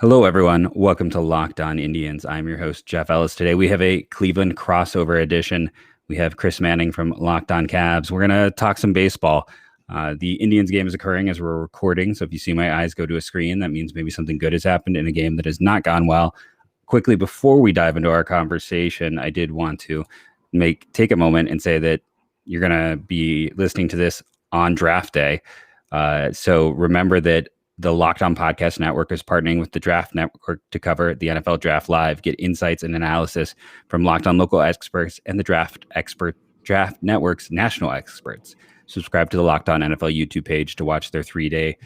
Hello, everyone. Welcome to Locked On Indians. I'm your host, Jeff Ellis. Today, we have a Cleveland crossover edition. We have Chris Manning from Locked On Cavs. We're going to talk some baseball. The Indians game is occurring as we're recording. So if you see my eyes go to a screen, that means maybe something good has happened in a game that has not gone well. Quickly, before we dive into our conversation, I did want to take a moment and say that you're going to be listening to this on draft day. So remember that the Locked On Podcast Network is partnering with the Draft Network to cover the NFL Draft Live. Get insights and analysis from Locked On local experts and the Draft Network's national experts. Subscribe to the Locked On NFL YouTube page to watch their 3-day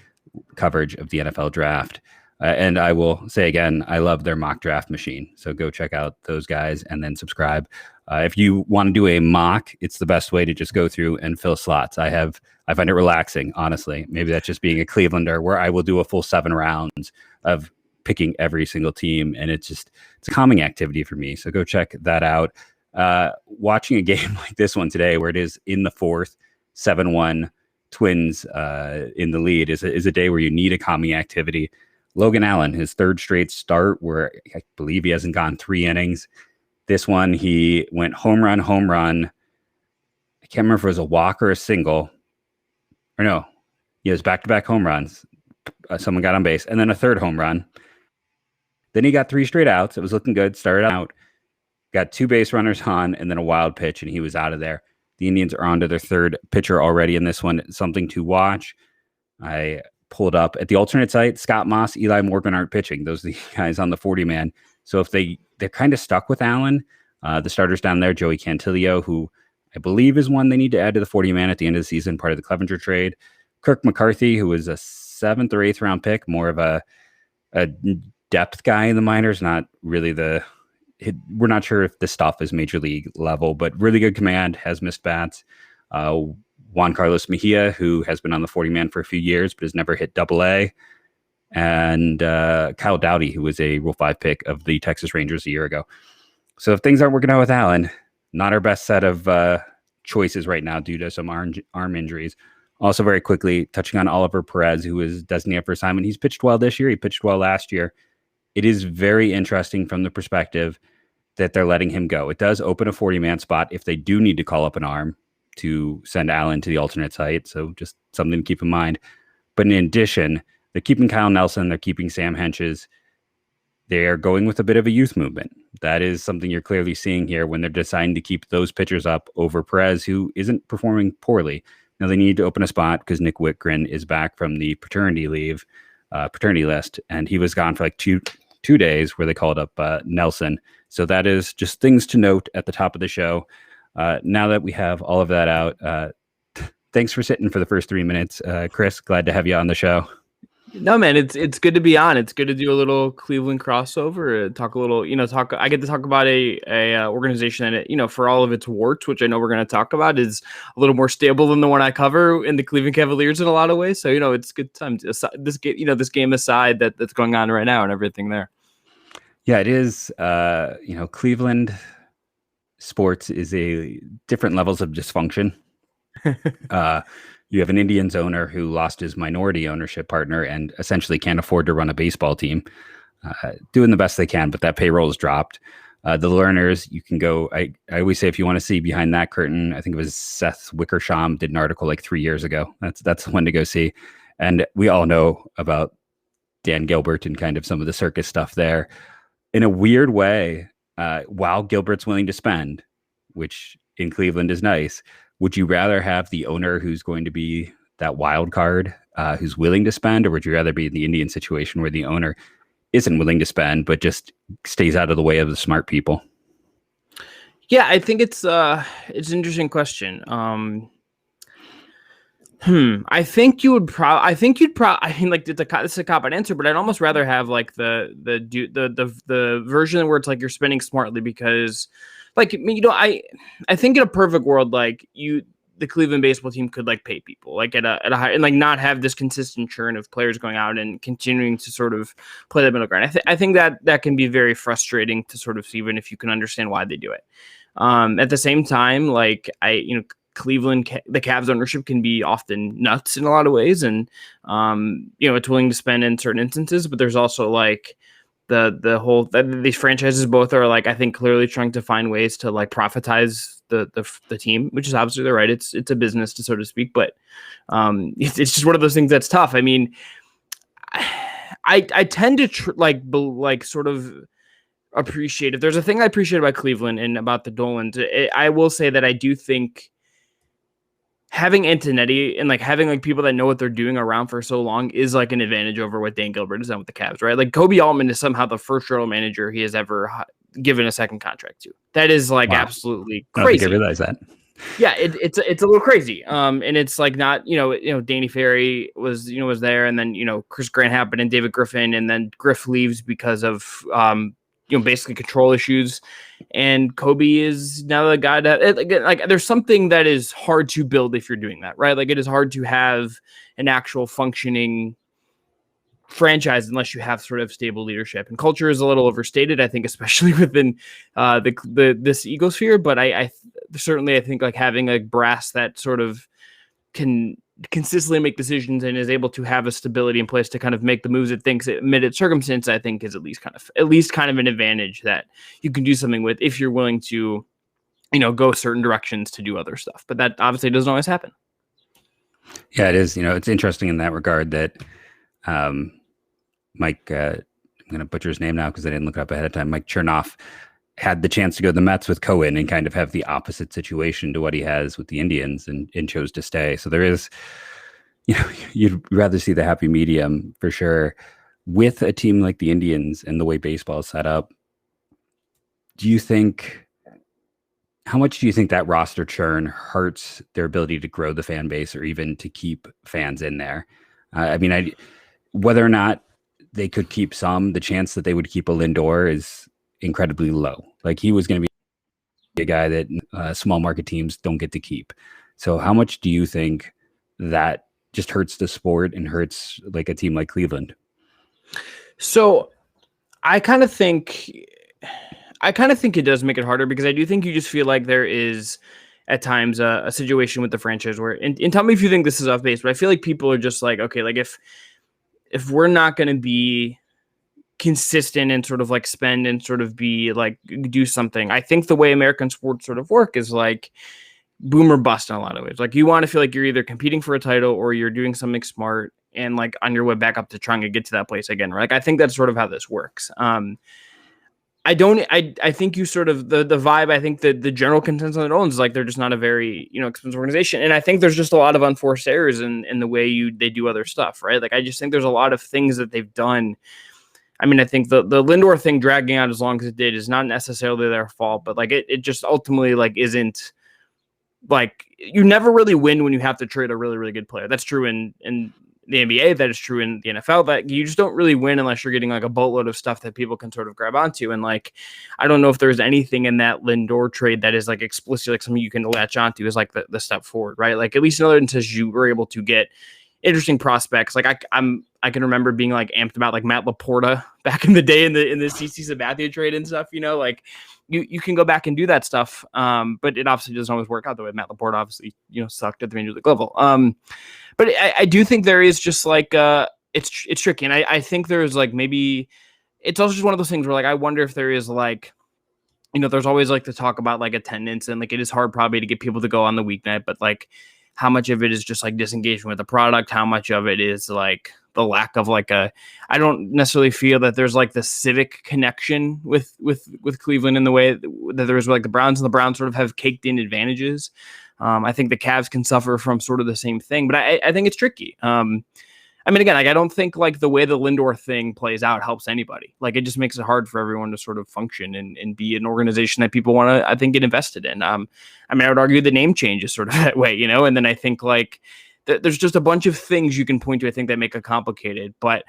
coverage of the NFL Draft. And I will say again, I love their mock draft machine. So go check out those guys and then subscribe. If you want to do a mock, it's the best way to just go through and fill slots. I find it relaxing, honestly. Maybe that's just being a Clevelander where I will do a full 7 rounds of picking every single team. And it's a calming activity for me. So go check that out. Watching a game like this one today, where it is in the fourth, 7-1 Twins in the lead is a day where you need a calming activity. Logan Allen, his third straight start, where I believe he hasn't gone 3 innings. This one, he went home run. I can't remember if it was a walk or a single. Or no, he has back-to-back home runs. Someone got on base. And then a third home run. Then he got 3 straight outs. It was looking good. Started out. Got 2 base runners on and then a wild pitch, and he was out of there. The Indians are on to their third pitcher already in this one. Something to watch. I pulled up at the alternate site. Scott Moss, Eli Morgan aren't pitching. Those are the guys on the 40-man. So if they're kind of stuck with Allen, the starters down there, Joey Cantillo, who I believe is one they need to add to the 40-man at the end of the season, part of the Clevenger trade. Kirk McCarthy, who was a 7th or 8th round pick, more of a depth guy in the minors, not really we're not sure if the stuff is major league level, but really good command, has missed bats. Juan Carlos Mejia, who has been on the 40-man for a few years, but has never hit AA. And Kyle Dowdy, who was a Rule 5 pick of the Texas Rangers a year ago. So if things aren't working out with Allen, not our best set of choices right now due to some arm injuries. Also, very quickly, touching on Oliver Perez, who is designated for assignment. He's pitched well this year. He pitched well last year. It is very interesting from the perspective that they're letting him go. It does open a 40-man spot if they do need to call up an arm to send Allen to the alternate site. So just something to keep in mind. But in addition, they're keeping Kyle Nelson. They're keeping Sam Henches. They are going with a bit of a youth movement. That is something you're clearly seeing here when they're deciding to keep those pitchers up over Perez, who isn't performing poorly. Now they need to open a spot because Nick Whitgren is back from the paternity list, and he was gone for like two days where they called up Nelson. So that is just things to note at the top of the show. Now that we have all of that out, thanks for sitting for the first 3 minutes. Chris, glad to have you on the show. No, man, it's good to be on. It's good to do a little Cleveland crossover, talk a little, I get to talk about a organization that, for all of its warts, which I know we're going to talk about, is a little more stable than the one I cover in the Cleveland Cavaliers in a lot of ways. So, it's good time. This game aside that's going on right now and everything there. Yeah, it is. Cleveland sports is a different levels of dysfunction. You have an Indians owner who lost his minority ownership partner and essentially can't afford to run a baseball team, doing the best they can, but that payroll is dropped. The learners, you can go, I always say, if you want to see behind that curtain, I think it was Seth Wickersham did an article like 3 years ago. That's the one to go see. And we all know about Dan Gilbert and kind of some of the circus stuff there. In a weird way, while Gilbert's willing to spend, which in Cleveland is nice, would you rather have the owner who's going to be that wild card, who's willing to spend, or would you rather be in the Indian situation where the owner isn't willing to spend, but just stays out of the way of the smart people? Yeah, I think it's an interesting question. I think you'd probably, like it's a cop-out answer, but I'd almost rather have like the version where it's like you're spending smartly because, like, I think in a perfect world, like the Cleveland baseball team could like pay people like at a high and like not have this consistent churn of players going out and continuing to sort of play the middle ground. I think that can be very frustrating to sort of see, even if you can understand why they do it. At the same time, like Cleveland, the Cavs ownership can be often nuts in a lot of ways. And, it's willing to spend in certain instances, but there's also like the whole, these franchises both are like, I think clearly trying to find ways to like profitize the team, which is obviously they're right. It's a business to so to speak, but it's just one of those things that's tough. I mean, I tend to sort of appreciate, if there's a thing I appreciate about Cleveland and about the Dolans, I will say that I do think having Antonetti and like having like people that know what they're doing around for so long is like an advantage over what Dan Gilbert has done with the Cavs, right? Like Kobe Altman is somehow the first general manager he has ever given a second contract to. That is like absolutely crazy. I don't think I realized that. Yeah, it's a little crazy. And it's like not, Danny Ferry was there, and then, Chris Grant happened and David Griffin, and then Griff leaves because of, basically control issues. And Kobe is now the guy that like there's something that is hard to build if you're doing that, right? Like it is hard to have an actual functioning franchise unless you have sort of stable leadership, and culture is a little overstated, I think, especially within this egosphere. But I certainly think like having a brass that sort of can consistently make decisions and is able to have a stability in place to kind of make the moves it thinks amid circumstance, I think is at least kind of an advantage that you can do something with if you're willing to, go certain directions to do other stuff. But that obviously doesn't always happen. Yeah, it is. It's interesting in that regard that Mike, I'm going to butcher his name now because I didn't look it up ahead of time. Mike Chernoff had the chance to go to the Mets with Cohen and kind of have the opposite situation to what he has with the Indians, and chose to stay. So there is, you'd rather see the happy medium for sure. With a team like the Indians and the way baseball is set up, how much do you think that roster churn hurts their ability to grow the fan base or even to keep fans in there? Whether or not they could keep some, the chance that they would keep a Lindor is incredibly low. Like he was going to be a guy that small market teams don't get to keep. So how much do you think that just hurts the sport and hurts like a team like Cleveland? So I kind of think it does make it harder, because I do think you just feel like there is at times a situation with the franchise where, and tell me if you think this is off base, but I feel like people are just like, okay, like if we're not going to be consistent and sort of like spend and sort of be like do something, I think the way American sports sort of work is like boom or bust in a lot of ways. Like you want to feel like you're either competing for a title or you're doing something smart and like on your way back up to trying to get to that place again. Right? Like I think that's sort of how this works. I think you sort of the vibe, I think that the general consensus on their own is like they're just not a very, expensive organization. And I think there's just a lot of unforced errors in the way they do other stuff, right? Like I just think there's a lot of things that they've done. I mean, I think the Lindor thing dragging out as long as it did is not necessarily their fault, but like it just ultimately like isn't like, you never really win when you have to trade a really, really good player. That's true in the NBA, that is true in the NFL, that you just don't really win unless you're getting like a boatload of stuff that people can sort of grab onto. And like, I don't know if there's anything in that Lindor trade that is like explicitly like something you can latch onto is like the step forward, right? Like at least in other instances, you were able to get interesting prospects. Like I can remember being like amped about like Matt Laporta back in the day in the CC Sabathia trade and stuff, like you can go back and do that stuff. But it obviously doesn't always work out the way Matt Laporta obviously, sucked at the major league level. But I do think there is just like it's tricky, and I think there's like maybe it's also just one of those things where like I wonder if there is like, there's always like the talk about like attendance, and like it is hard probably to get people to go on the weeknight, but like how much of it is just like disengagement with the product, how much of it is like the lack of like I don't necessarily feel that there's like the civic connection with Cleveland in the way that there is like the Browns, and the Browns sort of have caked in advantages. I think the Cavs can suffer from sort of the same thing, but I think it's tricky. I mean, again, like I don't think like the way the Lindor thing plays out helps anybody. Like it just makes it hard for everyone to sort of function and be an organization that people want to, I think, get invested in. I mean, I would argue the name change is sort of that way, and then I think like there's just a bunch of things you can point to, I think, that make it complicated. But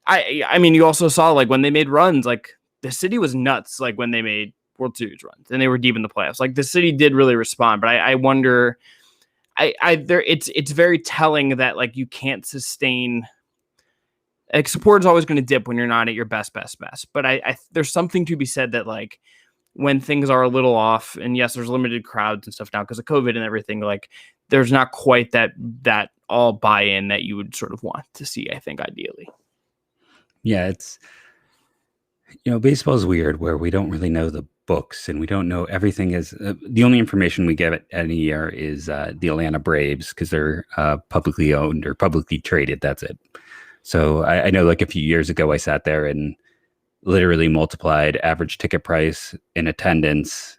I mean, you also saw like when they made runs, like the city was nuts, like when they made World Series runs and they were deep in the playoffs. Like the city did really respond, but I wonder, it's very telling that like you can't sustain. Like support is always going to dip when you're not at your best. But I there's something to be said that like when things are a little off, and yes, there's limited crowds and stuff now because of COVID and everything, like there's not quite that all buy-in that you would sort of want to see, I think, ideally. Yeah, it's, baseball is weird where we don't really know the books and we don't know everything. Is the only information we get any year is the Atlanta Braves because they're publicly owned or publicly traded. That's it. So I know like a few years ago, I sat there and literally multiplied average ticket price in attendance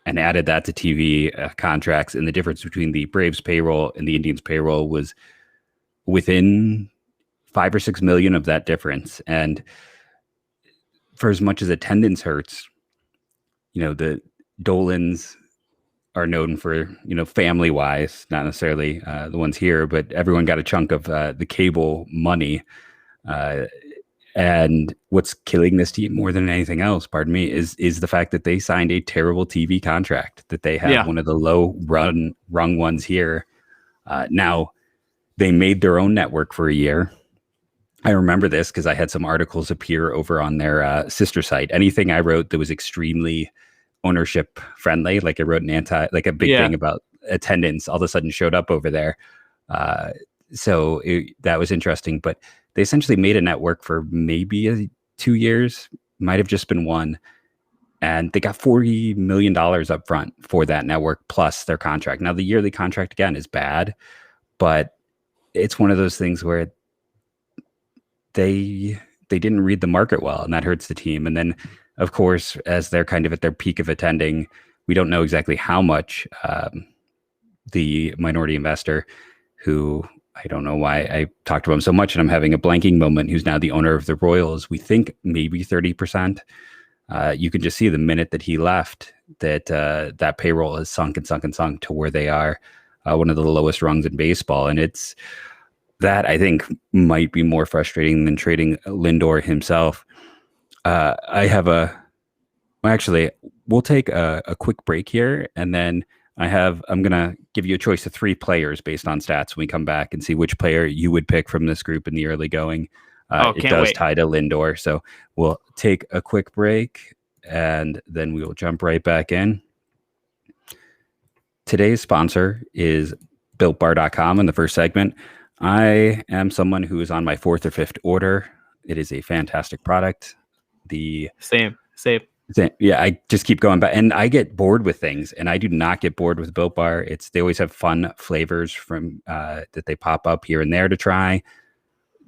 and added that to TV contracts. And the difference between the Braves payroll and the Indians payroll was within 5 or 6 million of that difference. And for as much as attendance hurts, the Dolans are known for, family wise, not necessarily the ones here, but everyone got a chunk of the cable money. And what's killing this team more than anything else, pardon me, is the fact that they signed a terrible TV contract, that they have one of the low rung ones here. Now, they made their own network for a year. I remember this because I had some articles appear over on their sister site. Anything I wrote that was extremely ownership friendly, like I wrote a big thing about attendance, all of a sudden showed up over there. So that was interesting. But they essentially made a network for maybe 2 years, might have just been one. And they got $40 million up front for that network plus their contract. Now, the yearly contract, again, is bad, but it's one of those things where they didn't read the market well, and that hurts the team. And then, of course, as they're kind of at their peak of attending, we don't know exactly how much the minority investor, who I don't know why I talked about him so much and I'm having a blanking moment, who's now the owner of the Royals, we think maybe 30%. You can just see the minute that he left that that payroll has sunk and sunk and sunk to where they are one of the lowest rungs in baseball. And it's that I think might be more frustrating than trading Lindor himself. Actually, we'll take a quick break here, and then I'm going to give you a choice of 3 players based on stats when we come back and see which player you would pick from this group in the early going. It does wait. Tie to Lindor. So we'll take a quick break and then we will jump right back in. Today's sponsor is BuiltBar.com in the first segment. I am someone who is on my 4th or 5th order. It is a fantastic product. Same. Yeah, I just keep going back, and I get bored with things, and I do not get bored with Built Bar. They always have fun flavors from that they pop up here and there to try.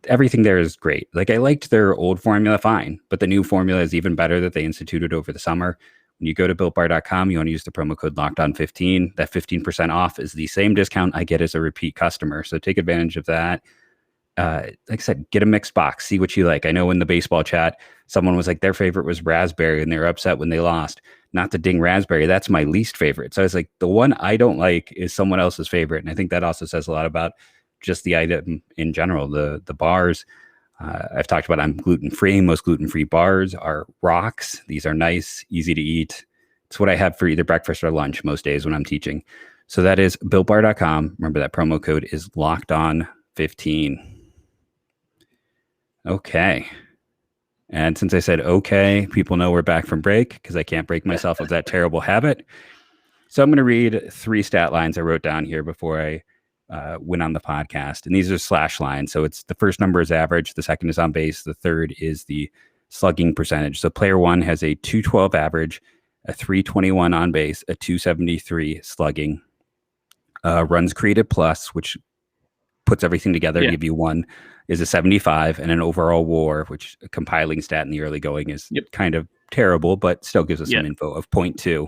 Everything there is great. Like, I liked their old formula fine, but the new formula is even better that they instituted over the summer. When you go to BuiltBar.com, you want to use the promo code LOCKEDON15. That 15% off is the same discount I get as a repeat customer. So take advantage of that. Like I said, get a mixed box, see what you like. I know in the baseball chat, someone was like, their favorite was raspberry and they were upset when they lost. Not to ding raspberry, that's my least favorite. So I was like, the one I don't like is someone else's favorite. And I think that also says a lot about just the item in general. The bars, I've talked about, I'm gluten-free. Most gluten-free bars are rocks. These are nice, easy to eat. It's what I have for either breakfast or lunch most days when I'm teaching. So that is BuiltBar.com. Remember, that promo code is LOCKEDON15. Okay. And since I said okay, people know we're back from break because I can't break myself of that terrible habit. So I'm going to read 3 stat lines I wrote down here before I went on the podcast. And these are slash lines. So it's the first number is average. The second is on base. The third is the slugging percentage. So player 1 has a 212 average, a 321 on base, a 273 slugging. Runs created plus, which puts everything together to give you 1, is a 75, and an overall WAR, which a compiling stat in the early going is kind of terrible, but still gives us some info, of 0.2.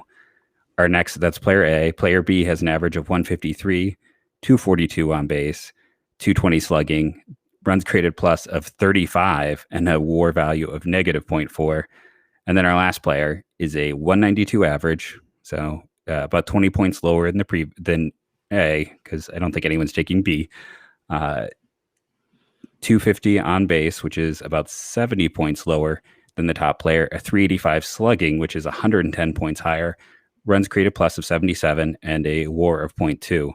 Our next, that's player A. Player B has an average of 153, 242 on base, 220 slugging, runs created plus of 35, and a WAR value of negative 0.4. And then our last player is a 192 average, so about 20 points lower than A, because I don't think anyone's taking B. 250 on base, which is about 70 points lower than the top player, a 385 slugging, which is 110 points higher, runs created plus of 77, and a WAR of 0.2.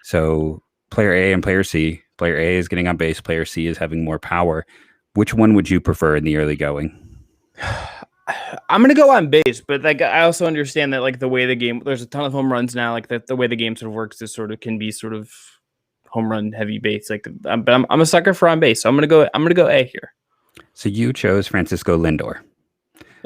So player A and player C, player A is getting on base, player C is having more power. Which one would you prefer in the early going? I'm gonna go on base, but like I also understand that like the way the game, there's a ton of home runs now. Like the way the game sort of works is sort of can be sort of home run heavy base. Like, but I'm a sucker for on base, so I'm gonna go A here. So you chose Francisco Lindor.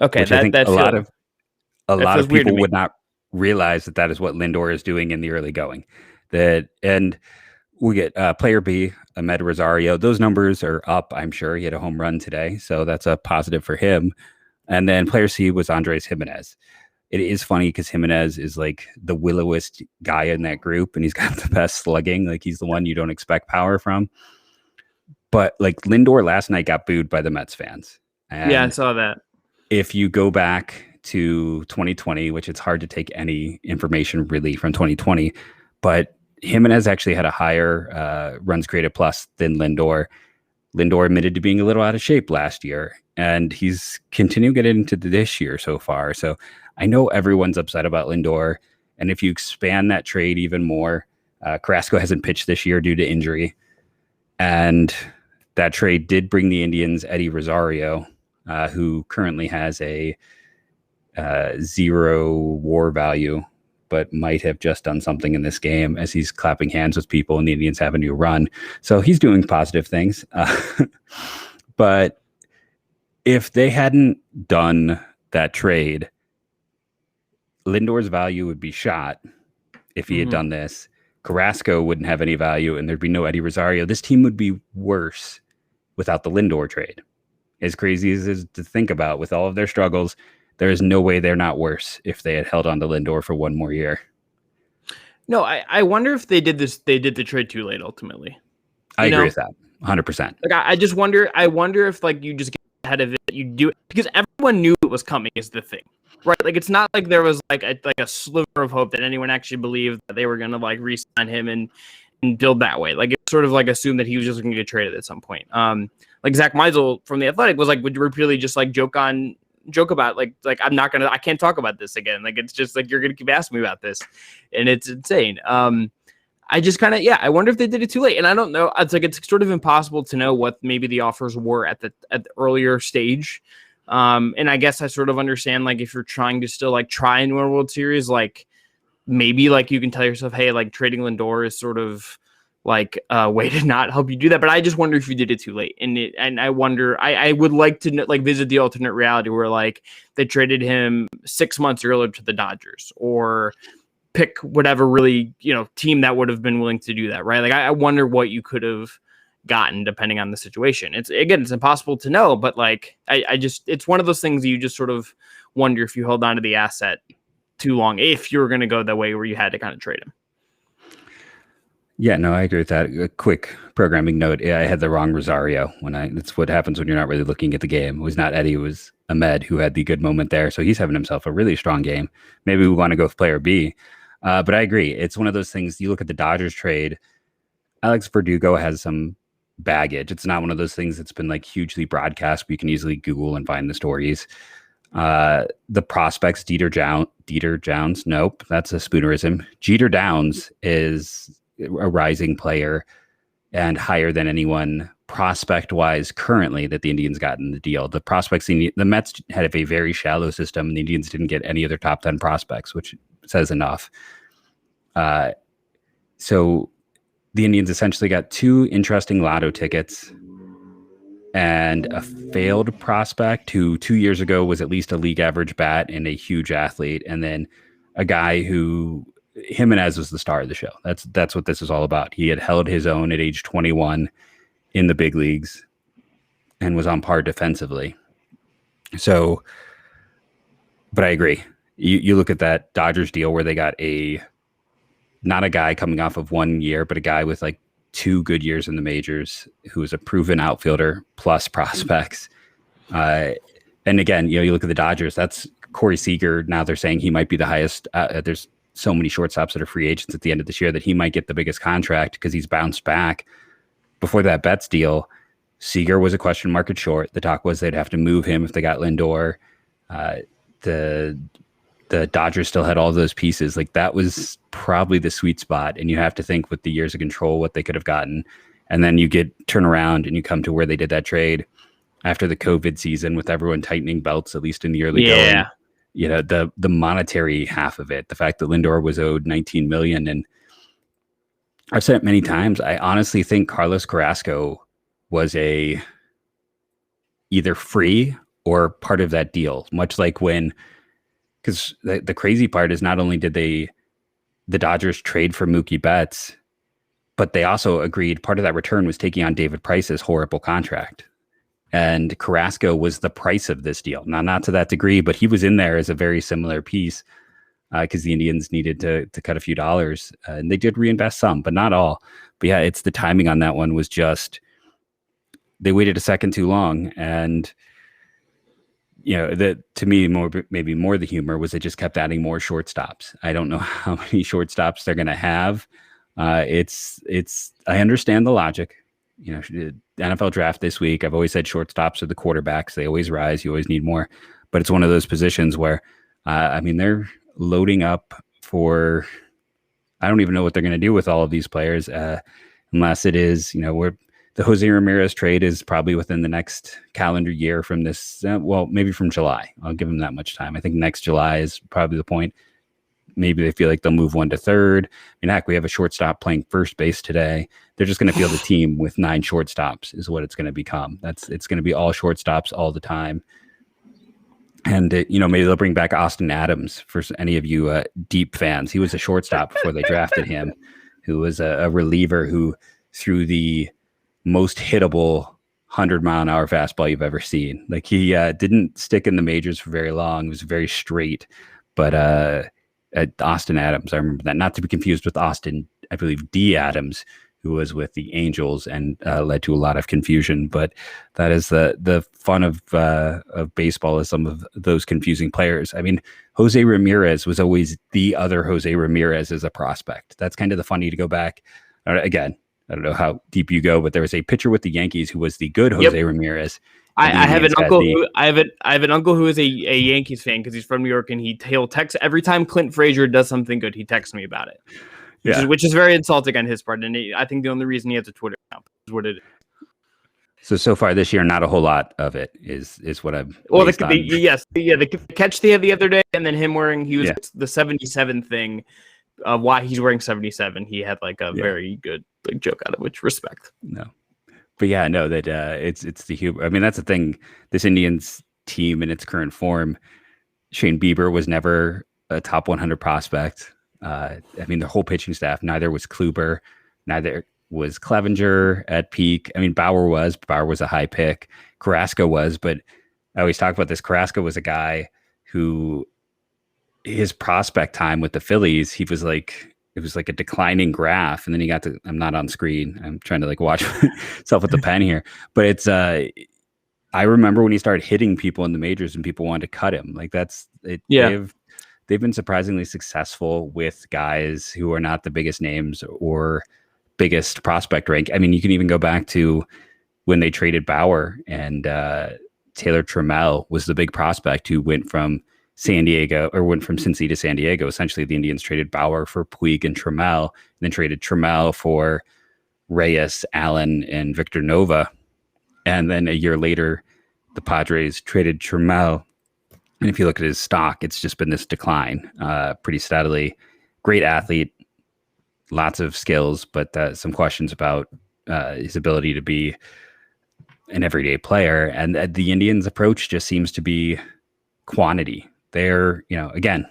Okay, which I think a lot of people would not realize that is what Lindor is doing in the early going. And we get player B, Ahmed Rosario. Those numbers are up, I'm sure. He had a home run today, so that's a positive for him. And then player C was Andres Gimenez. It is funny because Gimenez is like the willowest guy in that group, and he's got the best slugging. Like he's the one you don't expect power from. But like Lindor last night got booed by the Mets fans. And yeah, I saw that. if you go back to 2020, which it's hard to take any information really from 2020, but Jimenez actually had a higher runs created plus than Lindor. Lindor admitted to being a little out of shape last year, and he's continuing to get into this year so far. So I know everyone's upset about Lindor, and if you expand that trade even more, Carrasco hasn't pitched this year due to injury, and that trade did bring the Indians Eddie Rosario, who currently has a 0 WAR value, but might have just done something in this game as he's clapping hands with people and the Indians have a new run. So he's doing positive things. But if they hadn't done that trade, Lindor's value would be shot if he had done this. Carrasco wouldn't have any value and there'd be no Eddie Rosario. This team would be worse without the Lindor trade. As crazy as it is to think about, with all of their struggles, there is no way they're not worse if they had held on to Lindor for one more year. No, I wonder if they did the trade too late ultimately. I agree with that 100%. Like I just wonder, if like you just get ahead of it, you do it because everyone knew it was coming is the thing, right? Like it's not like there was like a sliver of hope that anyone actually believed that they were going to like re-sign him and build that way. Like it's sort of like assumed that he was just going to get traded at some point. Like Zach Meisel from The Athletic was like, would repeatedly just like joke about like I can't talk about this again. Like, it's just like, you're going to keep asking me about this. And it's insane. I just kind of, I wonder if they did it too late. And I don't know. It's like, it's sort of impossible to know what maybe the offers were at the earlier stage. And I guess I sort of understand, like, if you're trying to still like try and win a World Series, like maybe like you can tell yourself, hey, like trading Lindor is sort of like a way to not help you do that. But I just wonder if you did it too late. And I wonder, I would like to like visit the alternate reality where like they traded him 6 months earlier to the Dodgers, or pick whatever really, team that would have been willing to do that. Right. Like I wonder what you could have gotten depending on the situation. It's impossible to know, but like, it's one of those things you just sort of wonder if you held on to the asset too long, if you were going to go that way where you had to kind of trade him. Yeah, no, I agree with that. A quick programming note. I had the wrong Rosario that's what happens when you're not really looking at the game. It was not Eddie, it was Ahmed who had the good moment there. So he's having himself a really strong game. Maybe we want to go with player B. But I agree. It's one of those things. You look at the Dodgers trade, Alex Verdugo has some baggage. It's not one of those things that's been like hugely broadcast, but you can easily Google and find the stories. The prospects, Dieter Jones. Nope, that's a spoonerism. Jeter Downs is a rising player and higher than anyone prospect wise currently that the Indians got in the deal. The prospects, the Mets had a very shallow system, and the Indians didn't get any of their top 10 prospects, which says enough. So the Indians essentially got 2 interesting lotto tickets and a failed prospect who 2 years ago was at least a league average bat and a huge athlete, and then a guy who Jimenez was the star of the show. That's what this is all about. He had held his own at age 21 in the big leagues and was on par defensively. So, but I agree. You look at that Dodgers deal where they got not a guy coming off of 1 year, but a guy with like 2 good years in the majors who is a proven outfielder plus prospects. And again, you look at the Dodgers, that's Corey Seager. Now they're saying he might be the highest. There's so many shortstops that are free agents at the end of this year that he might get the biggest contract because he's bounced back. Before that Betts deal, Seager was a question mark at short. The talk was they'd have to move him if they got Lindor. The Dodgers still had all those pieces. Like that was probably the sweet spot. And you have to think with the years of control, what they could have gotten. And then you turn around and you come to where they did that trade. after the COVID season with everyone tightening belts, at least in the early Yeah. going. The monetary half of it, the fact that Lindor was owed $19 million, and I've said it many times, I honestly think Carlos Carrasco was either free or part of that deal, much like because the crazy part is not only did the Dodgers trade for Mookie Betts, but they also agreed part of that return was taking on David Price's horrible contract. And Carrasco was the price of this deal. Now, not to that degree, but he was in there as a very similar piece because the Indians needed to cut a few dollars. And they did reinvest some, but not all. But yeah, it's the timing on that one was just, they waited a second too long. And, to me, maybe more the humor was it just kept adding more shortstops. I don't know how many shortstops they're going to have. I understand the logic. The NFL draft this week, I've always said shortstops are the quarterbacks. They always rise. You always need more. But it's one of those positions where, they're loading up for, I don't even know what they're going to do with all of these players, unless it is, where the Jose Ramirez trade is probably within the next calendar year from this, maybe from July. I'll give them that much time. I think next July is probably the point. Maybe they feel like they'll move one to third. Heck, we have a shortstop playing first base today. They're just going to field a team with 9 shortstops is what it's going to become. It's going to be all shortstops all the time. And, maybe they'll bring back Austin Adams for any of you deep fans. He was a shortstop before they drafted him, who was a reliever who threw the most hittable 100-mile-an-hour fastball you've ever seen. Like he didn't stick in the majors for very long. It was very straight, but Austin Adams, I remember that. Not to be confused with Austin, I believe, D. Adams, who was with the Angels and led to a lot of confusion. But that is the fun of baseball, is some of those confusing players. I mean, Jose Ramirez was always the other Jose Ramirez as a prospect. That's kind of the funny to go back. Again, I don't know how deep you go, but there was a pitcher with the Yankees who was the good Jose Ramirez. I have an uncle who is a Yankees fan because he's from New York, and he'll text every time Clint Frazier does something good. He texts me about it, which is very insulting on his part. And I think the only reason he has a Twitter account is what it is. So far this year, not a whole lot of it is what I'm. Well, the catch they had the other day, and then him wearing the 77 thing. Why he's wearing 77? He had like a very good joke out of which respect. No. But yeah, no, that it's the humor. I mean, that's the thing. This Indians team in its current form, Shane Bieber was never a top 100 prospect. I mean, the whole pitching staff, neither was Kluber, neither was Clevenger at peak. I mean, Bauer was a high pick. Carrasco was, but I always talk about this. Carrasco was a guy who his prospect time with the Phillies, it was like a declining graph, and then he got to. I'm not on screen. I'm trying to like watch myself with the pen here, but it's. I remember when he started hitting people in the majors, and people wanted to cut him. Like that's it. Yeah, they've been surprisingly successful with guys who are not the biggest names or biggest prospect rank. I mean, you can even go back to when they traded Bauer, and Taylor Trammell was the big prospect who went from Cincy to San Diego. Essentially, the Indians traded Bauer for Puig and Trammell, and then traded Trammell for Reyes, Allen, and Victor Nova. And then a year later, the Padres traded Trammell. And if you look at his stock, it's just been this decline pretty steadily. Great athlete, lots of skills, but some questions about his ability to be an everyday player. And the Indians' approach just seems to be quantity. They're, again,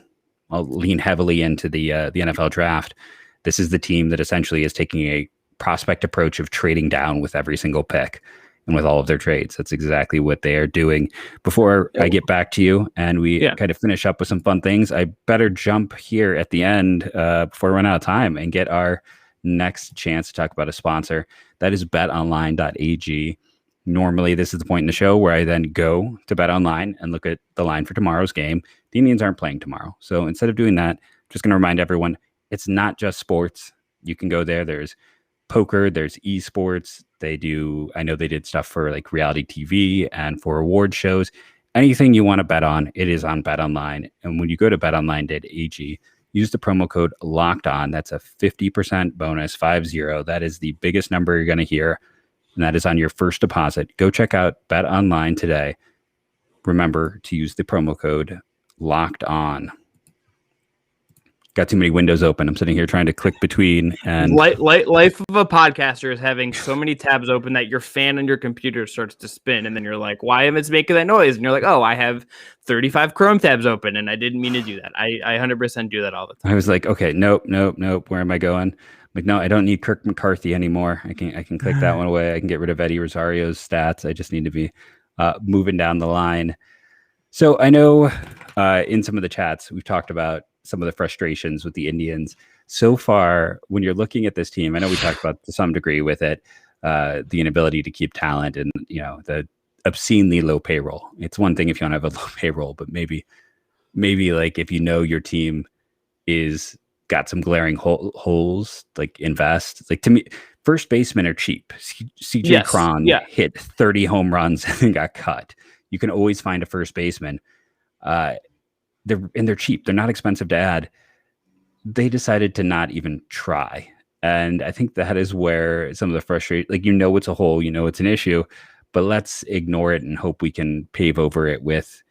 I'll lean heavily into the NFL draft. This is the team that essentially is taking a prospect approach of trading down with every single pick and with all of their trades. That's exactly what they are doing. Before I get back to you and we kind of finish up with some fun things, I better jump here at the end before I run out of time and get our next chance to talk about a sponsor. That is betonline.ag. Normally, this is the point in the show where I then go to BetOnline and look at the line for tomorrow's game. The Indians aren't playing tomorrow. So instead of doing that, I'm just going to remind everyone, it's not just sports. You can go there. There's poker, there's esports. I know they did stuff for like reality TV and for award shows. Anything you want to bet on, it is on BetOnline. And when you go to betonline.ag, use the promo code LOCKEDON. That's a 50% bonus, 50. That is the biggest number you're going to hear and that is on your first deposit. Go check out Bet Online today. Remember to use the promo code Locked On. Got too many windows open. I'm sitting here trying to click between. And life of a podcaster is having so many tabs open that your fan on your computer starts to spin, and then you're like, "Why am it making that noise?" And you're like, "Oh, I have 35 Chrome tabs open, and I didn't mean to do that." I 100% do that all the time. I was like, "Okay, nope. Where am I going?" I'm like, no, I don't need Kirk McCarthy anymore. I can click that one away. I can get rid of Eddie Rosario's stats. I just need to be moving down the line. So I know in some of the chats we've talked about some of the frustrations with the Indians so far. When you're looking at this team, I know we talked about to some degree with it, the inability to keep talent and, the obscenely low payroll. It's one thing if you don't have a low payroll, but maybe like if your team is got some glaring holes, like invest. Like to me, first basemen are cheap. CJ Cron hit 30 home runs and got cut. You can always find a first baseman. They're cheap. They're not expensive to add. They decided to not even try. And I think that is where some of the frustration, like, it's a hole, it's an issue, but let's ignore it and hope we can pave over it with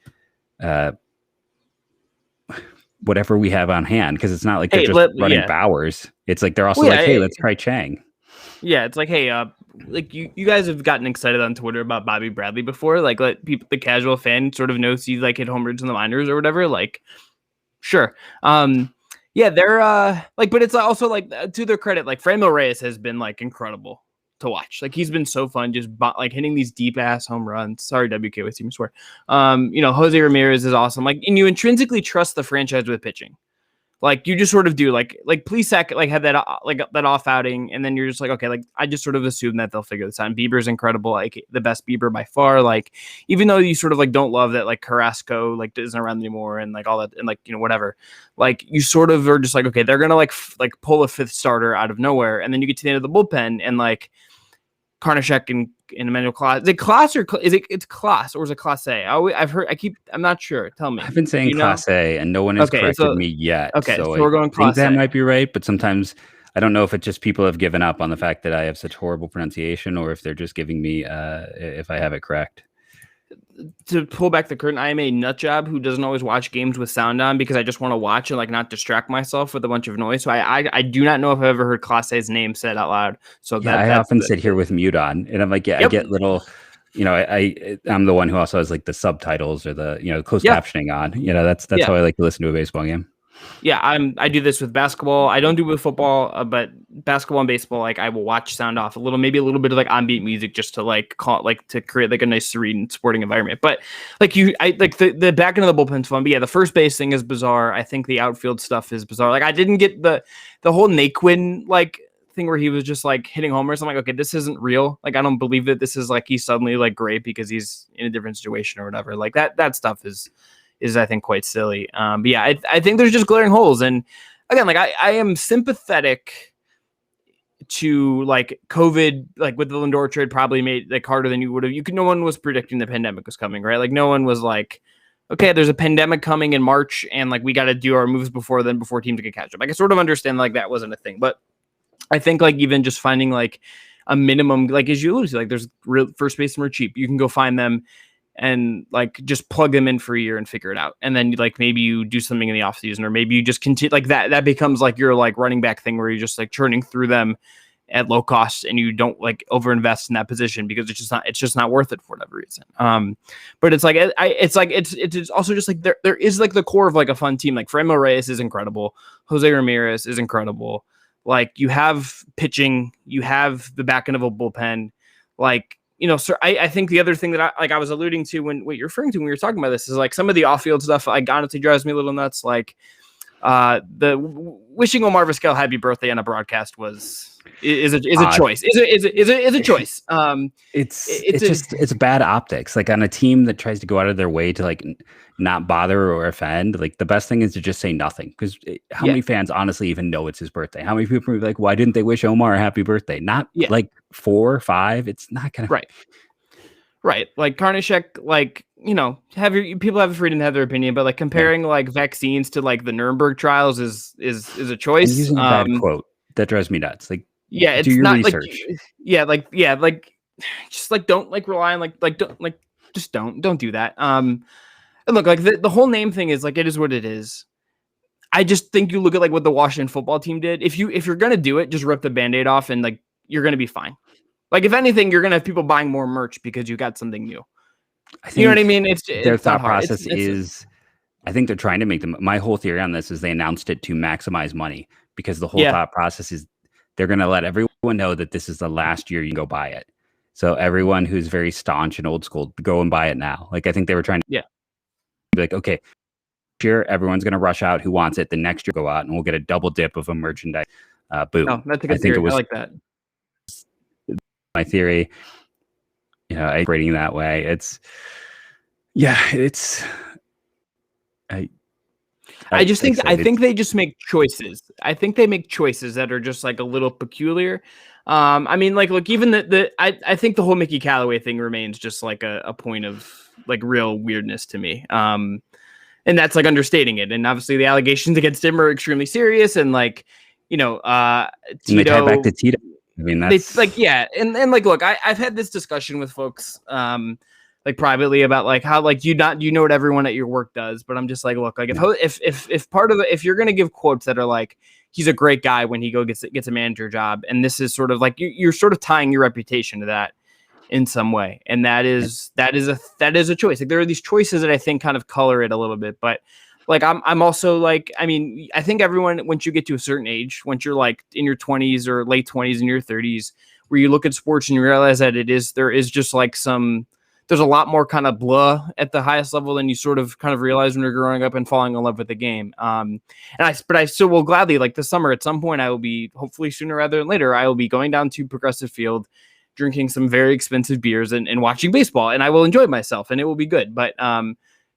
whatever we have on hand. Because it's not like they're just running Bowers. It's like they're also hey, let's try Chang. Yeah, it's like, hey, like you guys have gotten excited on Twitter about Bobby Bradley before. Like, let people, the casual fan, sort of knows he's like hit home runs in the minors or whatever. Like, sure. Yeah, they're but it's also like, to their credit, like Franmil Reyes has been like incredible to watch. Like, he's been so fun, just like hitting these deep ass home runs. Sorry, WK, I seem to swear. Jose Ramirez is awesome. Like, and you intrinsically trust the franchise with pitching. Like, you just sort of do, like Plesac, like, had that that off outing, and then you're just like, okay, like, I just sort of assume that they'll figure this out. And Bieber's incredible, like the best Bieber by far. Like, even though you sort of like don't love that like Carrasco like isn't around anymore and like all that and like whatever, like you sort of are just like, okay, they're gonna like pull a fifth starter out of nowhere, and then you get to the end of the bullpen and like Karnashek and Emmanuel Class. Is it Class or it's Class or is it Class A? I'm not sure. Tell me. I've been saying Class A and no one has corrected me yet. Okay, so we're going Class A. I think that might be right, but sometimes I don't know if it's just people have given up on the fact that I have such horrible pronunciation or if they're just giving me if I have it correct. To pull back the curtain, I am a nut job who doesn't always watch games with sound on because I just want to watch and like not distract myself with a bunch of noise. So I do not know if I've ever heard Class A's name said out loud. So yeah, I often sit here with mute on, and I'm like, I get little, I'm the one who also has like the subtitles or the closed captioning on. That's how I like to listen to a baseball game. Yeah, I do this with basketball. I don't do it with football, but basketball and baseball, like I will watch sound off maybe a little bit of like ambient music just to like to create like a nice serene sporting environment. But like the back end of the bullpen's fun. But yeah, the first base thing is bizarre. I think the outfield stuff is bizarre. Like I didn't get the whole Naquin like thing where he was just like hitting homers. I'm like, okay, this isn't real. Like I don't believe that this is like he's suddenly like great because he's in a different situation or whatever. Like that stuff is I think quite silly. But yeah, I think there's just glaring holes. And again, like I am sympathetic to like COVID, like with the Lindor trade probably made like harder than you would have. No one was predicting the pandemic was coming, right? Like no one was like, okay, there's a pandemic coming in March and like we got to do our moves before teams can catch up. Like I sort of understand like that wasn't a thing, but I think like even just finding like a minimum, like as you alluded to, like there's real first basemen are cheap. You can go find them and like just plug them in for a year and figure it out. And then like maybe you do something in the offseason or maybe you just continue like that becomes like your like running back thing where you're just like churning through them at low cost and you don't like overinvest in that position because it's just not worth it for whatever reason. But it's like it's also just like there is like the core of like a fun team. Like Franmil Reyes is incredible. Jose Ramirez is incredible. Like you have pitching, you have the back end of a bullpen, like sir, I think the other thing that I was alluding to when what you're referring to when we were talking about this is like some of the off-field stuff like honestly drives me a little nuts. Like the wishing Omar Vizquel happy birthday on a broadcast is a choice. Is a choice. It's bad optics. Like on a team that tries to go out of their way to like not bother or offend, like the best thing is to just say nothing. Because how many fans honestly even know it's his birthday? How many people are like, why didn't they wish Omar a happy birthday? Not like 4 or 5. It's not gonna right. Like Karnashek, like people have the freedom to have their opinion, but like comparing like vaccines to like the Nuremberg trials is a choice. And using a bad quote that drives me nuts. Like it's do your not research. like just like don't like rely on don't like just don't do that. And look, like the whole name thing is like it is what it is. I just think you look at like what the Washington football team did. If you're gonna do it, just rip the Band-Aid off and like you're gonna be fine. Like if anything, you're gonna have people buying more merch because you got something new. I think You know what I mean? their thought not hard. process is, I think they're trying to make them. My whole theory on this is they announced it to maximize money because the whole thought process is they're going to let everyone know that this is the last year you can go buy it. So everyone who's very staunch and old school, go and buy it now. Like I think they were trying to be like, okay, year everyone's going to rush out who wants it. The next year go out and we'll get a double dip of a merchandise. Boom. No, that's a good theory. I like that. My theory. I rating that way. I think they just make choices. I think they make choices that are just like a little peculiar. I mean, like, look, even I think the whole Mickey Callaway thing remains just like a point of like real weirdness to me. And that's like understating it. And obviously the allegations against him are extremely serious. And like, Tito, and they tie back to Tito. I mean, that's and like, look, I've had this discussion with folks, like privately about like how like you know what everyone at your work does, but I'm just like, look, like if part of if you're gonna give quotes that are like he's a great guy when he gets a manager job, and this is sort of like you're sort of tying your reputation to that in some way, and that is a choice. Like there are these choices that I think kind of color it a little bit, but. Like I'm also like, I mean, I think everyone, once you get to a certain age, once you're like in your 20s or late 20s and your 30s, where you look at sports and you realize that there is just like there's a lot more kind of blah at the highest level than you sort of kind of realize when you're growing up and falling in love with the game. But I still will gladly, like this summer at some point, I will be, hopefully sooner rather than later, I will be going down to Progressive Field, drinking some very expensive beers and watching baseball, and I will enjoy myself and it will be good. But,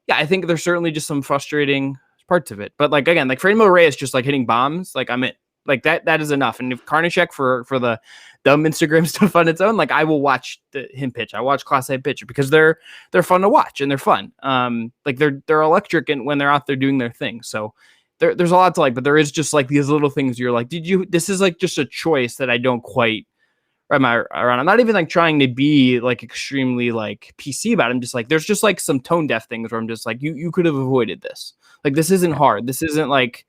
yeah, I think there's certainly just some frustrating parts of it. But like again, like Franmil Reyes just like hitting bombs, like I'm in. Like that is enough. And if Karnashek for the dumb Instagram stuff on its own, like I will watch him pitch. I watch Class A pitch because they're fun to watch and they're fun. Like they're electric and when they're out there doing their thing. So there's a lot to like, but there is just like these little things you're like, this is like just a choice that I don't quite am I around. I'm not even like trying to be like extremely like PC about it. I'm just like, there's just like some tone deaf things where I'm just like, you could have avoided this. Like, this isn't hard. This isn't like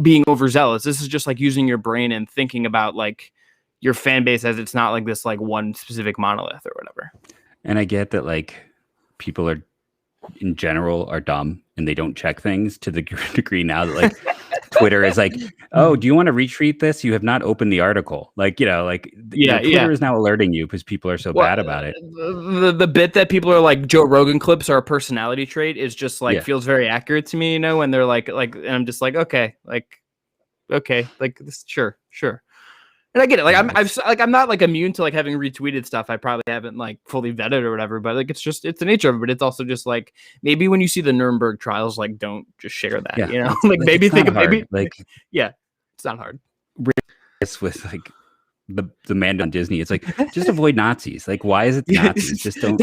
being overzealous. This is just like using your brain and thinking about like your fan base as it's not like this, like one specific monolith or whatever. And I get that like people are in general are dumb and they don't check things to the degree now that like Twitter is like, oh, do you want to retweet this? You have not opened the article. Like, Twitter is now alerting you because people are so bad about it. The bit that people are like Joe Rogan clips are a personality trait is just like feels very accurate to me, when they're like, and I'm just like, okay, like this, sure. And I get it. Like I'm not like immune to like having retweeted stuff I probably haven't like fully vetted or whatever, but like it's the nature of it. But it's also just like maybe when you see the Nuremberg trials, like don't just share that. Like maybe think of maybe like it's not hard. It's with like the man on Disney. It's like just avoid Nazis. Like why is it Nazis? Just don't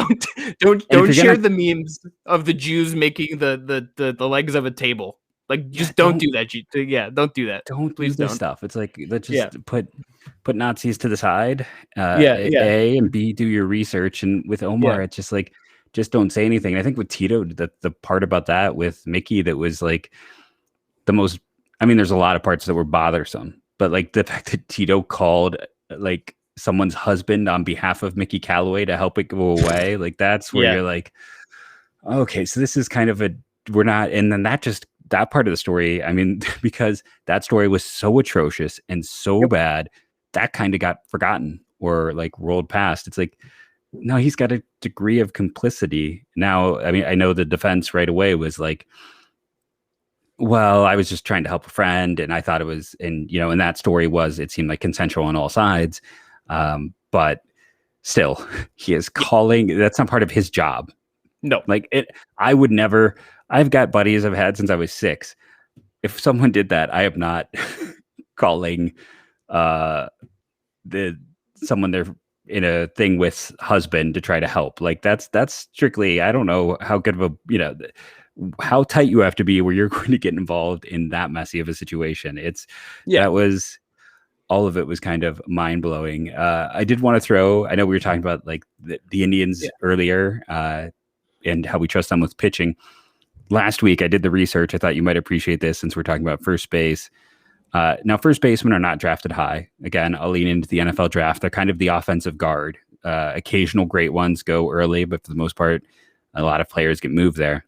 share the memes of the Jews making the legs of a table. Like, just don't do that. Don't do that. Please don't. Stuff. It's like, let's just put Nazis to the side. A and B, do your research. And with Omar, it's just like, just don't say anything. And I think with Tito, the part about that with Mickey that was like the most, I mean, there's a lot of parts that were bothersome, but like the fact that Tito called like someone's husband on behalf of Mickey Callaway to help it go away. Like that's where you're like, okay, so this is kind of we're not, and then that part of the story, I mean, because that story was so atrocious and so bad, that kind of got forgotten or like rolled past. It's like, no, he's got a degree of complicity. Now, I mean, I know the defense right away was like, well, I was just trying to help a friend and I thought it was, and that story it seemed like consensual on all sides. But still, he is calling, that's not part of his job. No, like I would never. I've got buddies I've had since I was 6. If someone did that, I am not calling someone they're in a thing with husband to try to help. Like that's strictly, I don't know how good of a, how tight you have to be where you're going to get involved in that messy of a situation. That was all of it was kind of mind blowing. I did want to throw, I know we were talking about like the Indians earlier and how we trust them with pitching. Last week, I did the research. I thought you might appreciate this since we're talking about first base. Now, first basemen are not drafted high. Again, I'll lean into the NFL draft. They're kind of the offensive guard. Occasional great ones go early, but for the most part, a lot of players get moved there.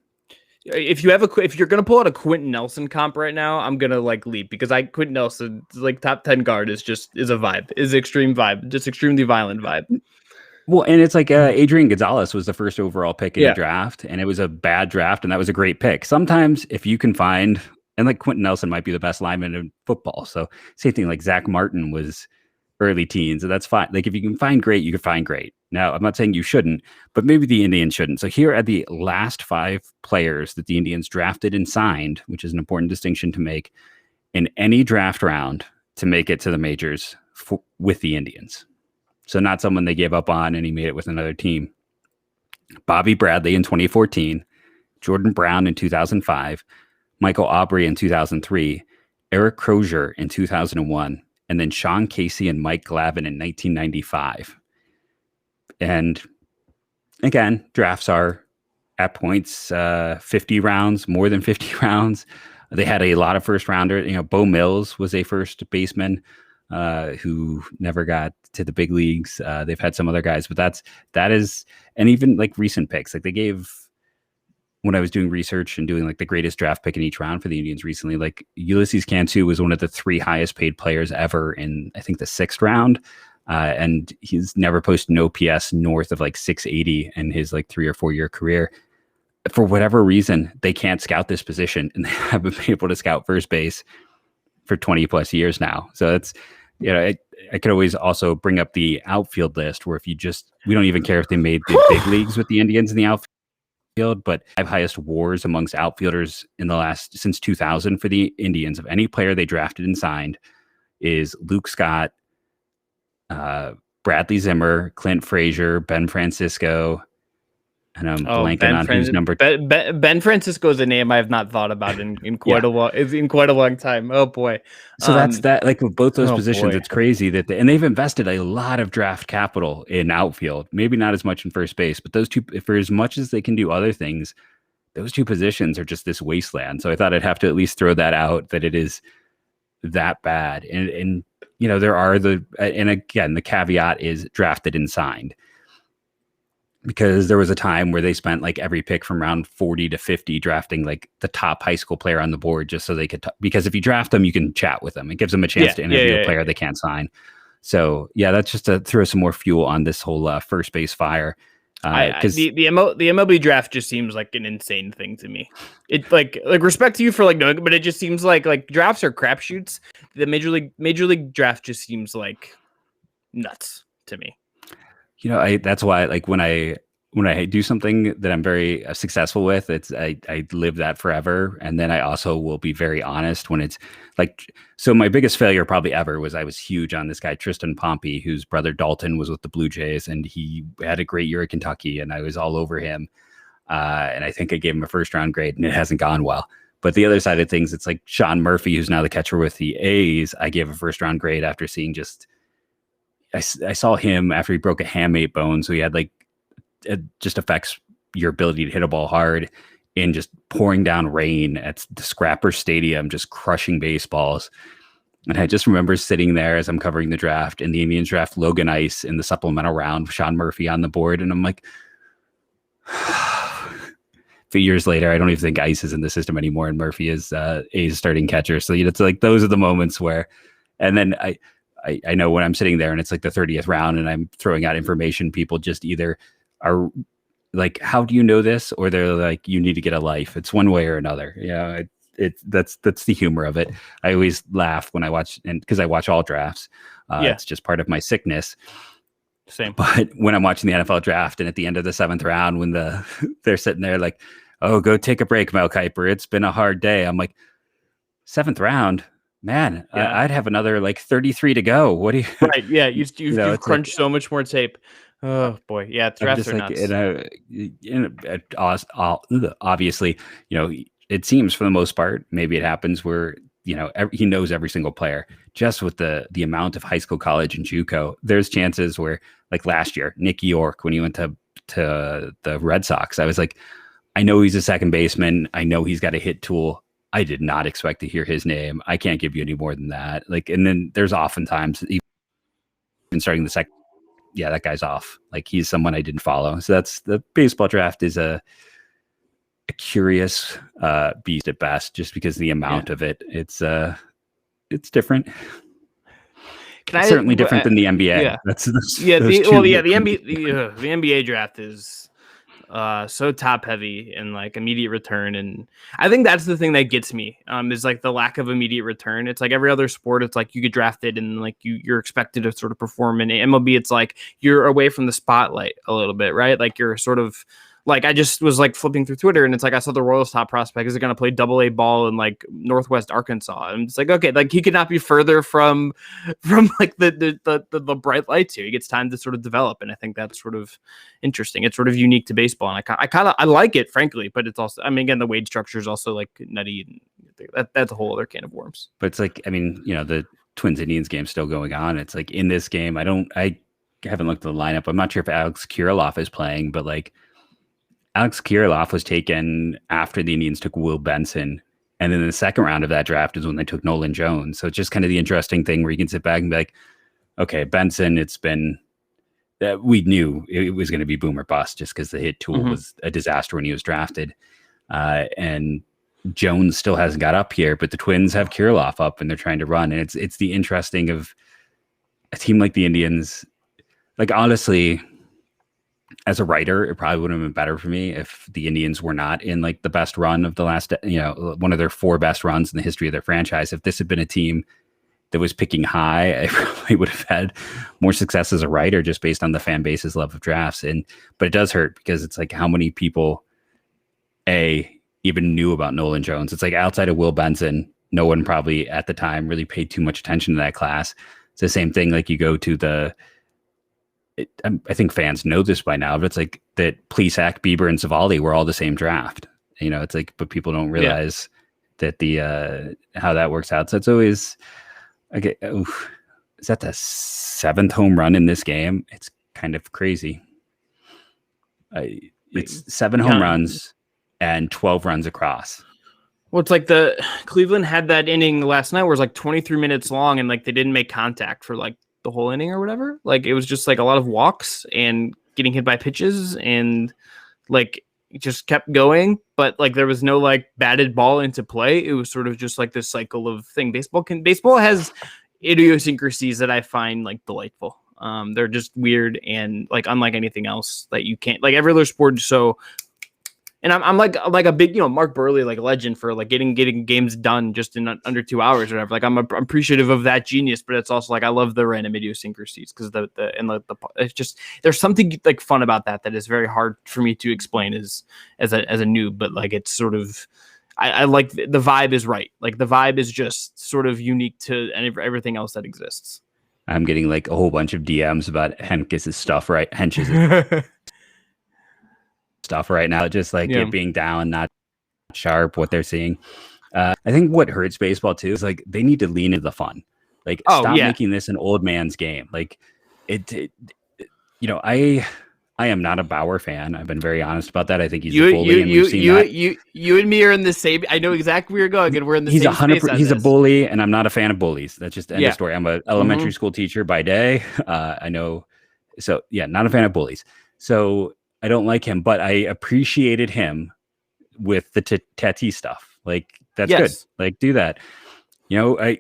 If you're gonna pull out a Quentin Nelson comp right now, I'm gonna like leap because Quentin Nelson like top 10 guard is a vibe, is extreme vibe, just extremely violent vibe. Well, and it's like Adrian Gonzalez was the first overall pick in the draft, and it was a bad draft, and that was a great pick. Sometimes if you can find, and like Quentin Nelson might be the best lineman in football, so same thing. Like Zach Martin was early teens, and that's fine. Like if you can find great, you can find great. Now, I'm not saying you shouldn't, but maybe the Indians shouldn't. So here are the last 5 players that the Indians drafted and signed, which is an important distinction to make in any draft round to make it to the majors with the Indians. So not someone they gave up on and he made it with another team. Bobby Bradley in 2014, Jordan Brown in 2005, Michael Aubrey in 2003, Eric Crozier in 2001, and then Sean Casey and Mike Glavine in 1995. And again, drafts are at points 50 rounds, more than 50 rounds. They had a lot of first rounders. You know, Bo Mills was a first baseman who never got to the big leagues. They've had some other guys, but that is, and even like recent picks, like they gave, when I was doing research and doing like the greatest draft pick in each round for the Indians recently, like Ulysses Cantu was one of the 3 highest paid players ever in, I think, the 6th round. And he's never posted an OPS north of like 680 in his like 3 or 4 year career. For whatever reason, they can't scout this position, and they haven't been able to scout first base for 20 plus years now. So it's, you know, I could always also bring up the outfield list where if you just, we don't even care if they made the big leagues with the Indians in the outfield, but 5 highest WARs amongst outfielders in the last, since 2000 for the Indians of any player they drafted and signed is Luke Scott, Bradley Zimmer, Clint Frazier, Ben Francisco, and I'm blanking on who's number. Ben Francisco is a name I have not thought about in quite a while. It's in quite a long time. Oh boy! So that's that. Like with both those positions, it's crazy that and they've invested a lot of draft capital in outfield. Maybe not as much in first base, but those two, for as much as they can do other things, those 2 positions are just this wasteland. So I thought I'd have to at least throw that out, that it is that bad. And you know, there are and again, the caveat is drafted and signed, because there was a time where they spent like every pick from round 40 to 50 drafting like the top high school player on the board just so they could, because if you draft them, you can chat with them. It gives them a chance to interview a player they can't sign. So yeah, that's just to throw some more fuel on this whole first base fire. The MLB draft just seems like an insane thing to me. It like respect to you for like knowing, but it just seems like drafts are crapshoots. The major league draft just seems like nuts to me. You know, that's why like when I do something that I'm very successful with, I live that forever. And then I also will be very honest when it's like, so my biggest failure probably ever was I was huge on this guy, Tristan Pompey, whose brother Dalton was with the Blue Jays, and he had a great year at Kentucky, and I was all over him. And I think I gave him a first round grade, and it hasn't gone well. But the other side of things, it's like Sean Murphy, who's now the catcher with the A's. I gave a first round grade after seeing I saw him after he broke a hamate bone. So he had like, it just affects your ability to hit a ball hard, in just pouring down rain at the Scrapper Stadium, just crushing baseballs. And I just remember sitting there as I'm covering the draft, and the Indians draft Logan Ice in the supplemental round with Sean Murphy on the board. And I'm like, a few years later, I don't even think Ice is in the system anymore, and Murphy is A's starting catcher. So it's like those are the moments where, and then I know when I'm sitting there and it's like the 30th round and I'm throwing out information, people just either are like, how do you know this? Or they're like, you need to get a life. It's one way or another. Yeah. That's the humor of it. I always laugh when I watch, and because I watch all drafts, it's just part of my sickness. Same. But when I'm watching the NFL draft and at the end of the 7th round, when they're sitting there like, oh, go take a break, Mel Kiper. It's been a hard day. I'm like, 7th round, man, I'd have another like 33 to go. What do you? Right. Yeah. You've crunched like, so much more tape. Oh boy. Yeah. Drafts are like, nuts. Obviously, you know, it seems for the most part, maybe it happens where he knows every single player. Just with the amount of high school, college, and JUCO, there's chances where, like last year, Nick York, when he went to the Red Sox, I was like, I know he's a second baseman. I know he's got a hit tool. I did not expect to hear his name. I can't give you any more than that. Like, and then there's oftentimes even starting the second, yeah, that guy's off. Like, he's someone I didn't follow. So that's the baseball draft is a curious beast at best, just because of the amount of it. It's different. Certainly different than the NBA. Yeah, the NBA draft is so top heavy and like immediate return, and I think that's the thing that gets me is like the lack of immediate return. It's like every other sport, it's like you get drafted and like you're expected to sort of perform. In MLB, it's like you're away from the spotlight a little bit, right? Like you're sort of like, I just was like flipping through Twitter and it's like I saw the Royals top prospect is going to play AA ball in like Northwest Arkansas, and it's like, okay, like he could not be further from like the bright lights here. He gets time to sort of develop, and I think that's sort of interesting. It's sort of unique to baseball, and I like it, frankly, but it's also, I mean, again, the wage structure is also like nutty, and that's a whole other can of worms. But it's like, I mean, the Twins Indians game still going on. It's like, in this game, I haven't looked at the lineup. I'm not sure if Alex Kirilloff is playing, but like, Alex Kirilloff was taken after the Indians took Will Benson. And then the second round of that draft is when they took Nolan Jones. So it's just kind of the interesting thing where you can sit back and be like, okay, Benson, it's been, we knew it was going to be boom or bust just because the hit tool was a disaster when he was drafted. And Jones still hasn't got up here, but the Twins have Kirilloff up and they're trying to run. And it's the interesting of a team like the Indians. Like, honestly, as a writer, it probably would have been better for me if the Indians were not in like the best run of the last, one of their 4 best runs in the history of their franchise. If this had been a team that was picking high, I probably would have had more success as a writer just based on the fan base's love of drafts. But it does hurt because it's like, how many people even knew about Nolan Jones? It's like, outside of Will Benson, no one probably at the time really paid too much attention to that class. It's the same thing. Like, you go to I think fans know this by now, but it's like that Plesac, Bieber, and Savali were all the same draft. It's like, but people don't realize that how that works out. So it's always, okay, is that the 7th home run in this game? It's kind of crazy. It's 7 home runs and 12 runs across. Well, it's like the Cleveland had that inning last night where it was like 23 minutes long and like they didn't make contact for like the whole inning or whatever. Like, it was just like a lot of walks and getting hit by pitches, and like it just kept going, but like there was no like batted ball into play. It was sort of just like this cycle of thing. Baseball has idiosyncrasies that I find like delightful. They're just weird and like unlike anything else that you can't, like, every other sport. So, and I'm like a big, Mark Burley, like, legend for like getting games done just in under 2 hours or whatever. Like, I'm appreciative of that genius, but it's also like, I love the random idiosyncrasies because it's just, there's something like fun about that is very hard for me to explain as a noob, but like, it's sort of, I like the vibe is right. Like, the vibe is just sort of unique to everything else that exists. I'm getting like a whole bunch of DMs about Hench's stuff, right? Hench's stuff right now, just like it being down, not sharp, what they're seeing. I think what hurts baseball too is like, they need to lean into the fun. Like, stop making this an old man's game. Like, I am not a Bauer fan. I've been very honest about that. I think he's a bully, and we've seen that. You and me are in the same. I know exactly where you're going, and we're in the same space. He's a bully, and I'm not a fan of bullies. That's just the end of story. I'm an elementary school teacher by day. I know. So not a fan of bullies. So I don't like him, but I appreciated him with the Tatis stuff. Like, that's good. Like, do that. I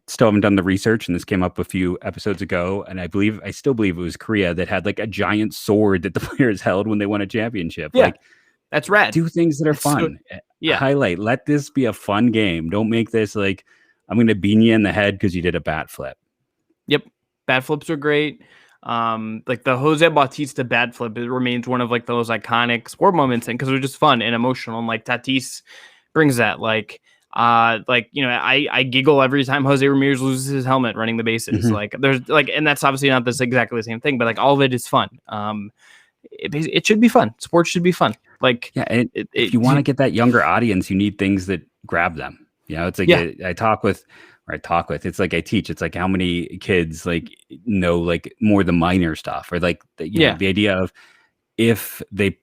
still haven't done the research, and this came up a few episodes ago, and I still believe it was Korea that had like a giant sword that the players held when they won a championship. Yeah, like, that's rad. Do things that are fun. Highlight. Let this be a fun game. Don't make this like, I'm going to bean you in the head because you did a bat flip. Yep, bat flips are great. Like the Jose Bautista bat flip, it remains one of like those iconic sport moments, and because they're just fun and emotional, and like Tatis brings that. I giggle every time Jose Ramirez loses his helmet running the bases. Mm-hmm. Like, there's like, and that's obviously not this exactly the same thing, but like all of it is fun. It should be fun. Sports should be fun. Like, if you want to get that younger audience, you need things that grab them. It's like Yeah. I talk with, it's like I teach. It's like how many kids like know like more the minor stuff, or like the idea of if they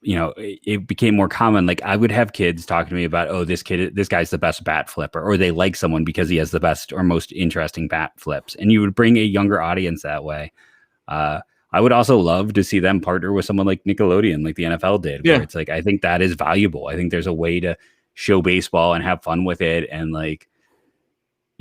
it became more common. Like I would have kids talk to me about, oh, this guy's the best bat flipper, or they like someone because he has the best or most interesting bat flips. And you would bring a younger audience that way. I would also love to see them partner with someone like Nickelodeon, like the NFL did, where it's like, I think that is valuable. I think there's a way to show baseball and have fun with it. And like,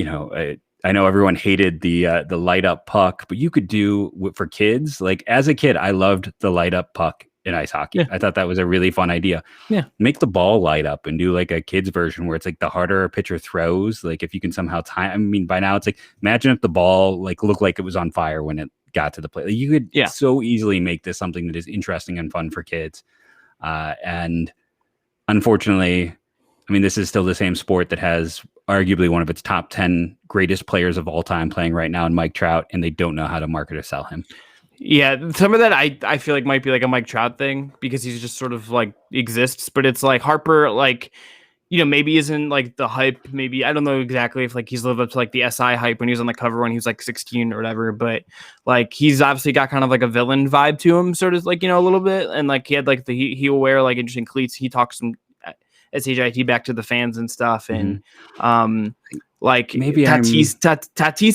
I know everyone hated the light up puck, but you could do for kids. Like as a kid, I loved the light up puck in ice hockey. Yeah. I thought that was a really fun idea. Yeah. Make the ball light up and do like a kid's version where it's like the harder a pitcher throws, like if you can somehow time, I mean, by now it's like, imagine if the ball like looked like it was on fire when it got to the plate. Like, you could so easily make this something that is interesting and fun for kids. And unfortunately, I mean, this is still the same sport that has arguably one of its top 10 greatest players of all time playing right now in Mike Trout, and they don't know how to market or sell him. Yeah, some of that I feel like might be like a Mike Trout thing because he's just sort of like exists, but it's like Harper, like, maybe isn't like the hype. Maybe I don't know exactly if like he's lived up to like the SI hype when he was on the cover when he was like 16 or whatever, but like he's obviously got kind of like a villain vibe to him, sort of like, a little bit. And like he had like he will wear like interesting cleats. He talks some SHIT back to the fans and stuff. And like maybe Tatis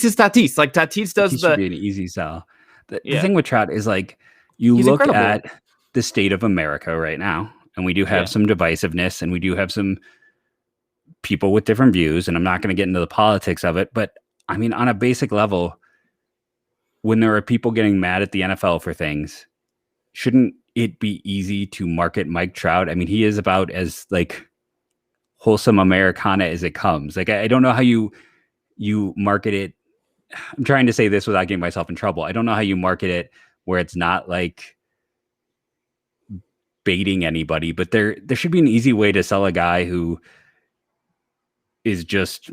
is Tatis. Like Tatis does should be an easy sell. The thing with Trout is like he's look incredible. At the state of America right now, and we do have some divisiveness, and we do have some people with different views, and I'm not going to get into the politics of it, but I mean, on a basic level, when there are people getting mad at the NFL for things, shouldn't it be easy to market Mike Trout? I mean, he is about as like wholesome Americana as it comes. Like, I don't know how you market it. I'm trying to say this without getting myself in trouble. I don't know how you market it where it's not like baiting anybody, but there should be an easy way to sell a guy who is just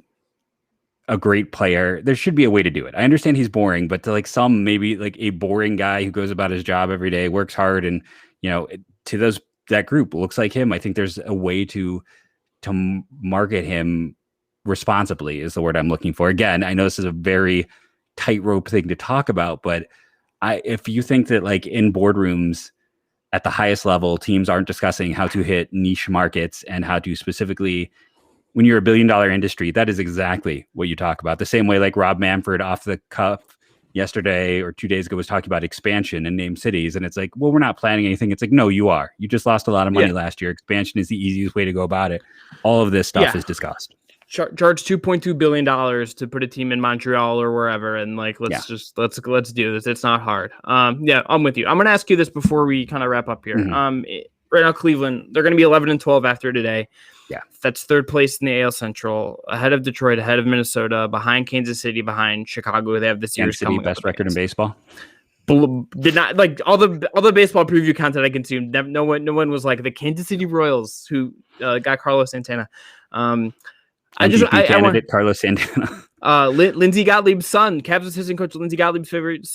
a great player. There should be a way to do it. I understand he's boring, but to like some, maybe like a boring guy who goes about his job every day, works hard, and to that group looks like him. I think there's a way to market him responsibly is the word I'm looking for. Again, I know this is a very tightrope thing to talk about, but if you think that like in boardrooms at the highest level, teams aren't discussing how to hit niche markets and how to specifically, when you're $1 billion industry, that is exactly what you talk about. The same way like Rob Manfred off the cuff yesterday or 2 days ago was talking about expansion and named cities. And it's like, well, we're not planning anything. It's like, no, you are. You just lost a lot of money last year. Expansion is the easiest way to go about it. All of this stuff is discussed. Charge $2.2 billion to put a team in Montreal or wherever, and like let's do this. It's not hard. I'm with you. I'm gonna ask you this before we kind of wrap up here. Right now, Cleveland, they're gonna be 11-12 after today. Yeah, that's third place in the AL Central, ahead of Detroit, ahead of Minnesota, behind Kansas City, behind Chicago. They have the series coming. Best record in baseball. Did not like all the baseball preview content I consumed. No one was like the Kansas City Royals who got Carlos Santana. I want Carlos Santana. Lindsey Gottlieb's son, Cavs assistant coach Lindsey Gottlieb's favorite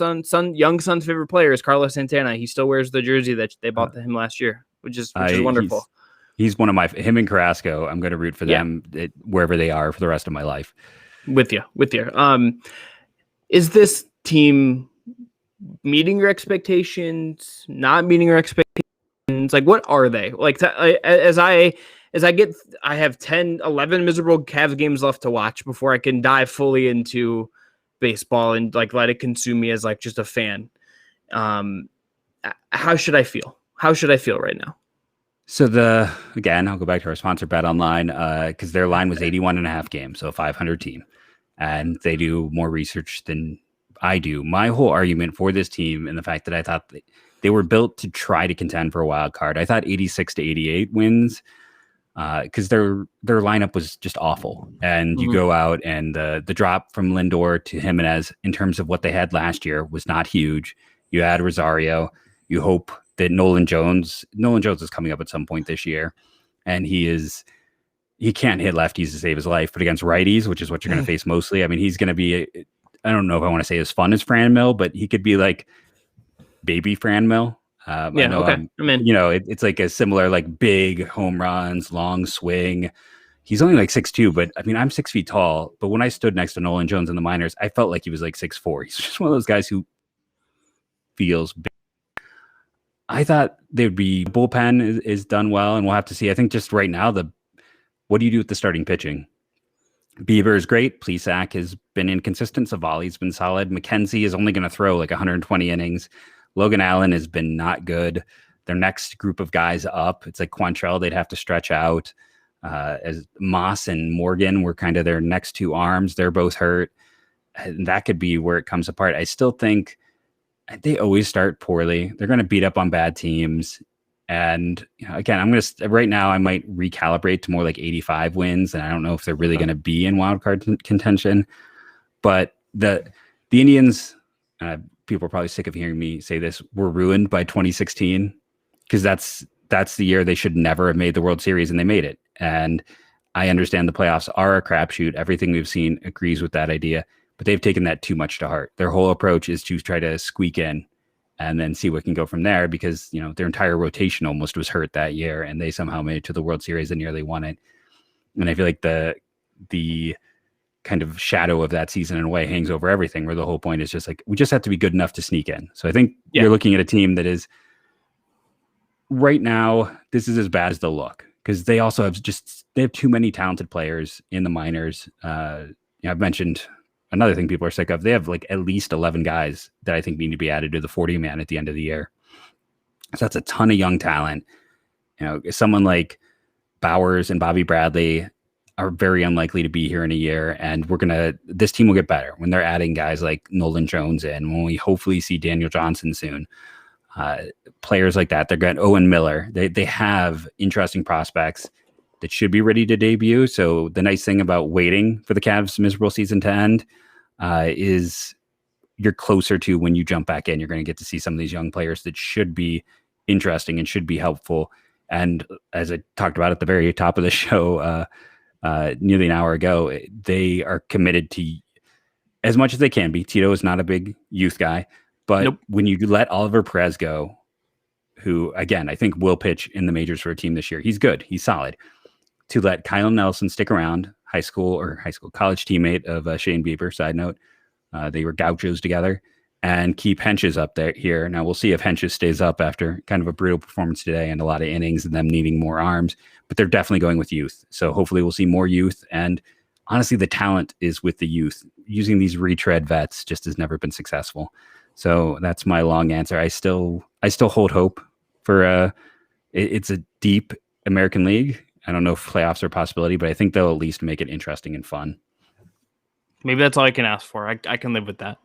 young son's favorite player is Carlos Santana. He still wears the jersey that they bought him last year, which is wonderful. He's one of him and Carrasco. I'm going to root for them wherever they are for the rest of my life. With you. Is this team meeting your expectations? Not meeting your expectations? Like, what are they? Like, I have 11 miserable Cavs games left to watch before I can dive fully into baseball and like let it consume me as like just a fan. How should I feel? How should I feel right now? So again, I'll go back to our sponsor Bet Online because their line was 81.5 games, so a 500 team, and they do more research than I do. My whole argument for this team and the fact that I thought they were built to try to contend for a wild card. I thought 86 to 88 wins. Because their lineup was just awful, and you go out and the drop from Lindor to Jimenez in terms of what they had last year was not huge. You add Rosario, you hope that Nolan Jones is coming up at some point this year, and he can't hit lefties to save his life, but against righties, which is what you're going to face mostly. I mean, he's going to be I don't know if I want to say as fun as Fran Mill, but he could be like baby Fran Mill. I'm in. It's like a similar like big home runs, long swing, he's only like 6'2", but I mean, I'm 6 feet tall. But when I stood next to Nolan Jones in the minors, I felt like he was like 6'4". He's just one of those guys who feels big. I thought there'd be bullpen is done well, and we'll have to see. I think just right now, what do you do with the starting pitching? Bieber is great. Plesac has been inconsistent. Savali's been solid. McKenzie is only going to throw like 120 innings. Logan Allen has been not good. Their next group of guys up, it's like Quantrell, they'd have to stretch out. As Moss and Morgan were kind of their next two arms. They're both hurt. And that could be where it comes apart. I still think they always start poorly. They're going to beat up on bad teams. And again, I'm going to right now I might recalibrate to more like 85 wins, and I don't know if they're really going to be in wild card contention. But the Indians, people are probably sick of hearing me say this, were ruined by 2016 because that's the year they should never have made the World Series, and they made it. And I understand the playoffs are a crapshoot. Everything we've seen agrees with that idea, but they've taken that too much to heart. Their whole approach is to try to squeak in and then see what can go from there, because their entire rotation almost was hurt that year, and they somehow made it to the World Series and nearly won it. And I feel like the kind of shadow of that season in a way hangs over everything, where the whole point is just like, we just have to be good enough to sneak in. So I think you're looking at a team that is right now, this is as bad as they'll look, because they also they have too many talented players in the minors. I've mentioned another thing people are sick of. They have like at least 11 guys that I think need to be added to the 40-man at the end of the year. So that's a ton of young talent. Someone like Bowers and Bobby Bradley are very unlikely to be here in a year. And this team will get better when they're adding guys like Nolan Jones in, when we hopefully see Daniel Johnson soon. Players like that. They're going Owen Miller. They have interesting prospects that should be ready to debut. So the nice thing about waiting for the Cavs' miserable season to end is you're closer to when you jump back in. You're going to get to see some of these young players that should be interesting and should be helpful. And as I talked about at the very top of the show nearly an hour ago, they are committed to as much as they can be. Tito is not a big youth guy, but when you let Oliver Perez go, who, again, I think will pitch in the majors for a team this year, he's good, he's solid. To let Kyle Nelson stick around, college teammate of Shane Bieber, side note. They were gauchos together, and keep Henches up there here. Now we'll see if Henches stays up after kind of a brutal performance today and a lot of innings and them needing more arms, but they're definitely going with youth. So hopefully we'll see more youth. And honestly, the talent is with the youth. Using these retread vets just has never been successful. So that's my long answer. I still hold hope for it's a deep American League. I don't know if playoffs are a possibility, but I think they'll at least make it interesting and fun. Maybe that's all I can ask for. I can live with that.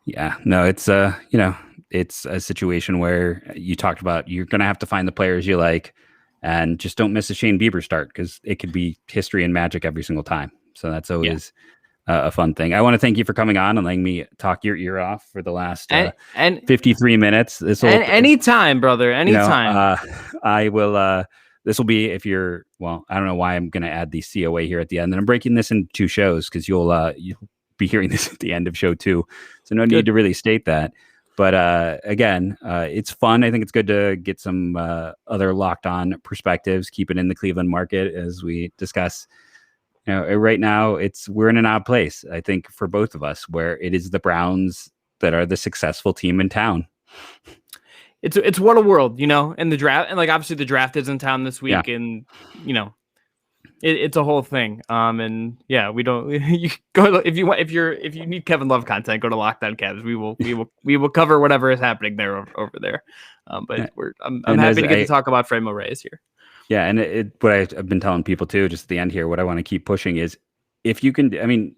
Yeah, no, it's it's a situation where you talked about you're going to have to find the players you like, and just don't miss a Shane Bieber start, because it could be history and magic every single time. So that's always a fun thing. I want to thank you for coming on and letting me talk your ear off for the last 53 minutes. Anytime, brother. Anytime. I will. This will be, if you're, well, I don't know why I'm going to add the COA here at the end. And I'm breaking this into 2 shows because you'll be hearing this at the end of show 2. So no need to really state that. But again, it's fun. I think it's good to get some other locked on perspectives, keep it in the Cleveland market as we discuss. Right now we're in an odd place, I think, for both of us, where it is the Browns that are the successful team in town. It's what a world, and the draft, and like obviously the draft is in town this week, and it's a whole thing. And yeah, we don't. You go if you need Kevin Love content, go to Locked On Cavs. We will cover whatever is happening there over there. But I'm happy to get to talk about Framo Reyes here. Yeah, and what I've been telling people too, just at the end here, what I want to keep pushing is, if you can, I mean,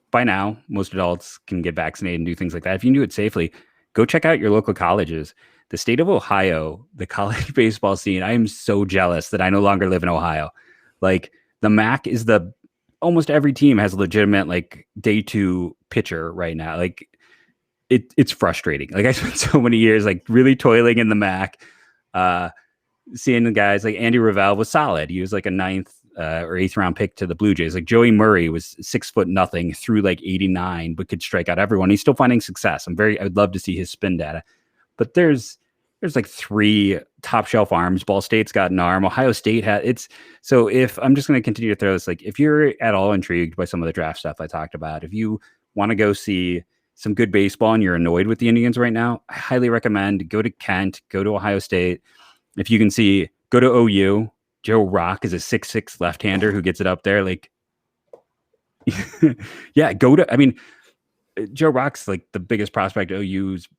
by now most adults can get vaccinated and do things like that. If you can do it safely, go check out your local colleges. The state of Ohio, the college baseball scene, I am so jealous that I no longer live in Ohio. Like, the MAC is almost every team has a legitimate like day 2 pitcher right now. Like, it's frustrating. Like, I spent so many years like really toiling in the MAC, seeing the guys like Andy Ravel was solid. He was like a 9th or 8th round pick to the Blue Jays. Like, Joey Murray was 6'0", threw like 89, but could strike out everyone. He's still finding success. I'd love to see his spin data, but there's there's like 3 top shelf arms. Ball State's got an arm. Ohio State had it's. So if I'm just going to continue to throw this, like if you're at all intrigued by some of the draft stuff I talked about, if you want to go see some good baseball and you're annoyed with the Indians right now, I highly recommend go to Kent, go to Ohio State. If you can see, go to OU. Joe Rock is a 6'6" left-hander who gets it up there. Like, yeah, go to. I mean, Joe Rock's like the biggest prospect OU's.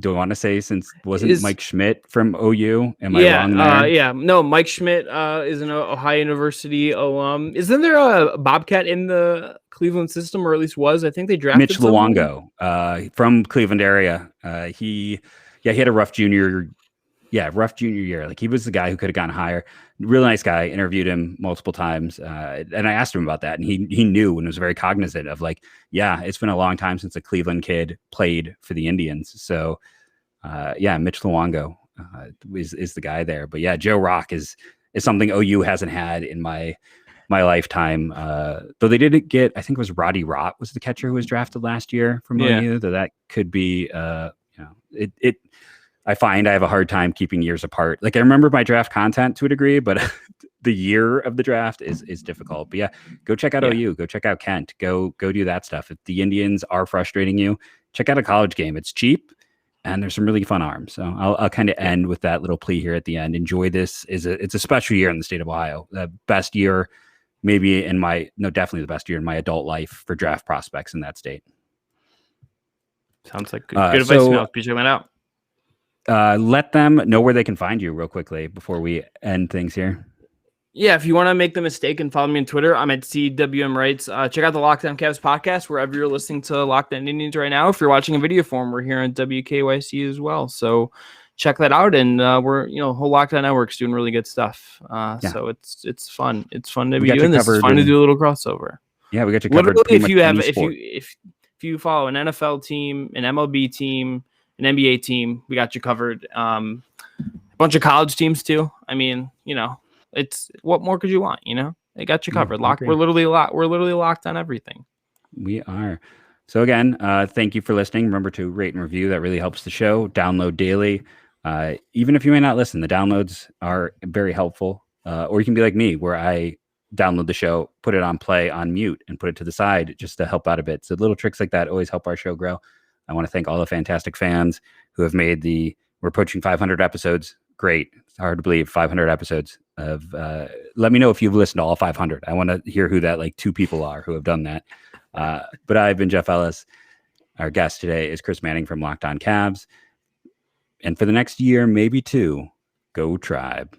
Do I want to say since wasn't Mike Schmidt from OU? Am I wrong there? Yeah, no. Mike Schmidt is an Ohio University alum. Isn't there a Bobcat in the Cleveland system, or at least was? I think they drafted Mitch Luongo from Cleveland area. He had a rough junior year. Like he was the guy who could have gone higher. Really nice guy. Interviewed him multiple times, and I asked him about that, and he knew and was very cognizant of like, yeah, it's been a long time since a Cleveland kid played for the Indians. So, Mitch Luongo is the guy there. But yeah, Joe Rock is something OU hasn't had in my lifetime. Though they did get, I think it was Roddy Rott was the catcher who was drafted last year from OU. Though that could be, I find I have a hard time keeping years apart. Like I remember my draft content to a degree, but the year of the draft is difficult. But yeah, go check out OU, go check out Kent, go do that stuff. If the Indians are frustrating you, check out a college game. It's cheap and there's some really fun arms. So I'll kind of end with that little plea here at the end. Enjoy this. It's a special year in the state of Ohio. The best year, maybe definitely the best year in my adult life for draft prospects in that state. Sounds like good advice. I'll be checking that out. Let them know where they can find you real quickly before we end things here. Yeah, if you want to make the mistake and follow me on Twitter, I'm at CWM Rights. Check out the Locked On Cavs podcast wherever you're listening to Locked On Indians right now. If you're watching a video form, we're here on WKYC as well. So check that out. And we're whole Locked On Network's doing really good stuff. So it's fun. It's fun to be doing this. It's fun to do a little crossover. Yeah, we got you covered. Literally, if you follow an NFL team, an MLB team, an NBA team, we got you covered. A bunch of college teams too. I mean, it's what more could you want? They got you covered. We're literally locked on everything. We are. So again, thank you for listening. Remember to rate and review. That really helps the show. Download daily. Even if you may not listen, the downloads are very helpful. Or you can be like me, where I download the show, put it on play on mute, and put it to the side just to help out a bit. So little tricks like that always help our show grow. I want to thank all the fantastic fans who have made we're approaching 500 episodes. Great. It's hard to believe 500 episodes of, let me know if you've listened to all 500. I want to hear who that 2 people are who have done that. But I've been Jeff Ellis. Our guest today is Chris Manning from Locked On Cavs. And for the next year, maybe 2, go Tribe.